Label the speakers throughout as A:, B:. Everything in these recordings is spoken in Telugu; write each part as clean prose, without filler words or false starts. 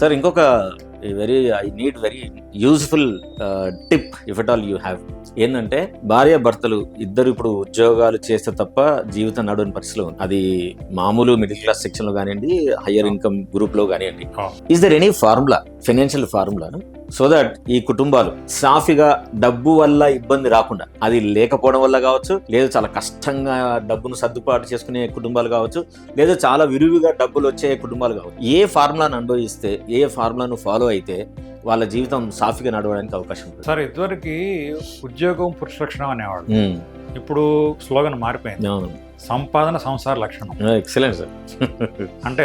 A: సార్ ఇంకొక I need very useful tip if at all you have. ఏంటంటే భార్య భర్తలు ఇద్దరు ఇప్పుడు ఉద్యోగాలు చేస్తే తప్ప జీవితం నడవని పరిస్థితిలో ఉంది. అది మామూలు మిడిల్ క్లాస్ సెక్షన్ లో కానివ్వండి, హయ్యర్ ఇన్కమ్ గ్రూప్ లో కానివ్వండి. Is there any formula, financial formula, so that ఈ కుటుంబాలు సాఫీగా డబ్బు వల్ల ఇబ్బంది రాకుండా, అది లేకపోవడం వల్ల కావచ్చు, లేదా చాలా కష్టంగా డబ్బును సర్దుబాటు చేసుకునే కుటుంబాలు కావచ్చు, లేదా చాలా విరివిగా డబ్బులు వచ్చే కుటుంబాలు కావచ్చు, ఏ ఫార్ములాను అనుభవిస్తే, ఏ ఫార్ములాను ఫాలో అయితే వాళ్ళ జీవితం సాఫీగా నడవడానికి అవకాశం ఉంటుంది?
B: సార్, ఇదివరకు ఉద్యోగం పురుష లక్షణం అనేవాడు. ఇప్పుడు స్లోగన్ మారిపోయింది, సంపాదన సంసార లక్షణం.
A: Excellent sir.
B: అంటే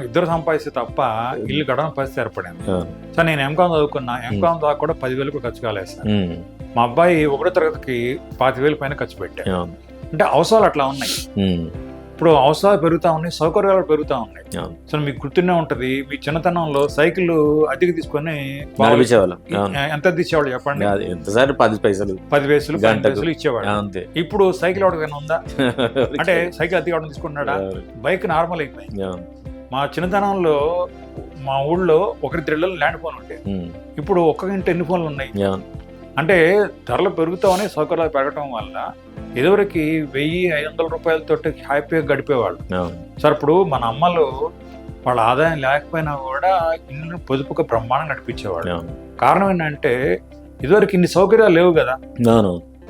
B: ఇద్దరు సంపాదిస్తే తప్ప ఇల్లు గడవని పరిస్థితి ఏర్పడింది. సార్, నేను ఎంకామ్ చదువుకున్నా, ఎంకామ్ దాకా కూడా 10,000 ఖర్చు కాలేదు సార్. మా అబ్బాయి 1వ తరగతికి 25,000 పైన ఖర్చు పెట్టాడు. అంటే అవసరాలు అట్లా ఉన్నాయి. ఇప్పుడు అవసరాలు పెరుగుతా ఉన్నాయి, సౌకర్యాలు పెరుగుతా ఉన్నాయి. సో మీకు గుర్తునే ఉంటది, మీ చిన్నతనంలో సైకిల్ అద్దెకి తీసుకొని ఎంత తీసేవాళ్ళు చెప్పండి?
A: 10 పైసలు
B: 10 పైసలు ఇచ్చేవాడు. ఇప్పుడు సైకిల్ ఎవరికైనా ఉందా? అంటే సైకిల్ అద్దెకి ఎవరైనా తీసుకుంటున్నాడా? బైక్ నార్మల్ అయిపోయింది. మా చిన్నతనంలో మా ఊళ్ళో 1-2 ల్యాండ్ ఫోన్ ఉంటాయి. ఇప్పుడు ఒక్కొక్క ఎన్ని ఫోన్లు ఉన్నాయి? అంటే ధరలు పెరుగుతామని సౌకర్యాలు పెరగటం వల్ల ఇదివరకు 1,000-500 రూపాయలతో హ్యాపీగా గడిపేవాళ్ళు. సార్, ఇప్పుడు మన అమ్మలు వాళ్ళ ఆదాయం లేకపోయినా కూడా ఇల్లు పొదుపుగా బ్రహ్మాండంగా నడిపించేవాళ్ళు. కారణం ఏంటంటే ఇదివరకు ఇన్ని సౌకర్యాలు లేవు కదా.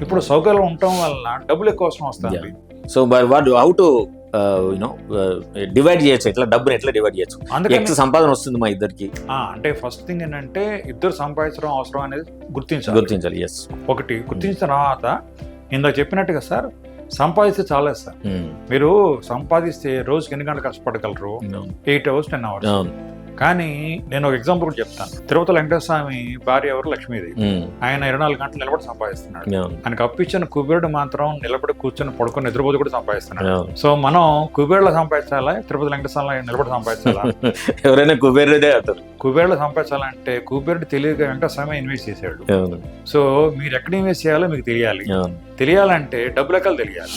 B: ఇప్పుడు సౌకర్యాలు ఉండటం వల్ల డబ్బులు ఎక్కువ అవసరం వస్తుంది.
A: సో హౌ టు డివైడ్ చేయొచ్చు, ఎట్లా డబ్బుని ఎట్లా డివైడ్ చేయొచ్చు, అందుకే సంపాదన వస్తుంది మా ఇద్దరికి?
B: అంటే ఫస్ట్ థింగ్ ఏంటంటే ఇద్దరు సంపాదించడం అవసరం అనేది గుర్తించాలి. ఒకటి గుర్తించిన తర్వాత ఇందాక చెప్పినట్టుగా సార్, సంపాదిస్తే చాలా సార్. మీరు సంపాదిస్తే రోజుకి ఎన్ని గంటలు కష్టపడగలరు? 8 hours 10 hours. కానీ నేను ఒక ఎగ్జాంపుల్ కూడా చెప్తాను. తిరుపతి వెంకటేశ్వర స్వామి భార్య ఎవరు? లక్ష్మీదేవి. ఆయన 24 గంటలు నిలబడి సంపాదిస్తున్నాడు. ఆయనకు అప్పించిన కుబేరుడు మాత్రం నిలబడి కూర్చొని పడుకొని నిద్రపోతు కూడా సంపాదిస్తున్నాడు. సో మనం కుబేరులో సంపాదించాలా, తిరుపతి వెంకటేశ్వర నిలబడి సంపాదించాలా?
A: ఎవరైనా కుబేరుడే అంటారు.
B: కుబేరులో సంపాదించాలంటే కుబేరుడు తెలియక వెంకటేశ్వర స్వామి ఇన్వెస్ట్ చేశాడు. సో మీరు ఎక్కడ ఇన్వెస్ట్ చేయాలో మీకు తెలియాలి. తెలియాలంటే డబ్బు లెక్కలు తెలియాలి.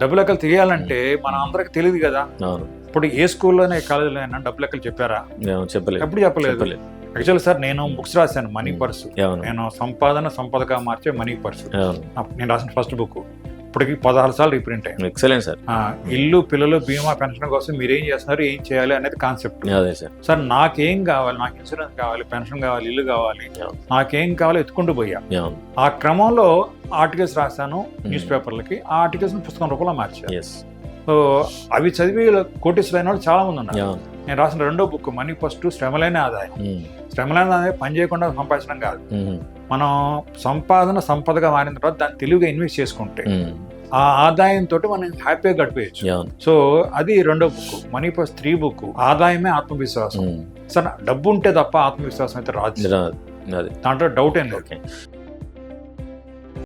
B: డబ్బు లెక్కలు తెలియాలంటే మన అందరికి తెలియదు కదా. ఇప్పుడు ఏ స్కూల్లోనే కాలేజీలో అయినా డబ్బు లెక్కలు చెప్పారా? ఎప్పుడు చెప్పలేదు. యాక్చువల్లీ సార్, నేను బుక్స్ రాశాను, మనీ పర్సు. నేను సంపదగా మార్చే మనీ పర్సు నేను రాసిన ఫస్ట్ బుక్. ఇప్పటికి 16 సార్లు రీప్రింట్ అయ్యింది.
A: Excellent sir.
B: ఇల్లు, పిల్లలు, బీమా, పెన్షన్ కోసం మీరు ఏం చేస్తున్నారు, ఏం చేయాలి అనేది కాన్సెప్ట్. సార్, నాకేం కావాలి? నాకు ఇన్సూరెన్స్ కావాలి, పెన్షన్ కావాలి, ఇల్లు కావాలి, నాకేం కావాలో ఎత్తుకుంటూ పోయా. ఆ క్రమంలో ఆర్టికల్స్ రాశాను న్యూస్ పేపర్లకి. ఆ ఆర్టికల్స్ పుస్తకం రూపంలో మార్చాను. సో అవి చదివి కోటీశ్వరైన వాళ్ళు చాలా మంది ఉన్నారు. నేను రాసిన 2వ బుక్ మనీ ఫస్ట్, శ్రమలేని ఆదాయం. శ్రమలేని ఆదాయం పని చేయకుండా సంపాదించడం కాదు. మనం సంపదగా మారిన తర్వాత దాన్ని తెలివిగా ఇన్వెస్ట్ చేసుకుంటే ఆ ఆదాయంతో మనం హ్యాపీగా గడిపేయచ్చు. సో అది 2వ బుక్. మనీ ఫస్ట్ 3 బుక్ ఆదాయమే ఆత్మవిశ్వాసం. సరే, డబ్బు ఉంటే తప్ప ఆత్మవిశ్వాసం అయితే రాదు, దాంట్లో డౌట్ ఏం లేదు.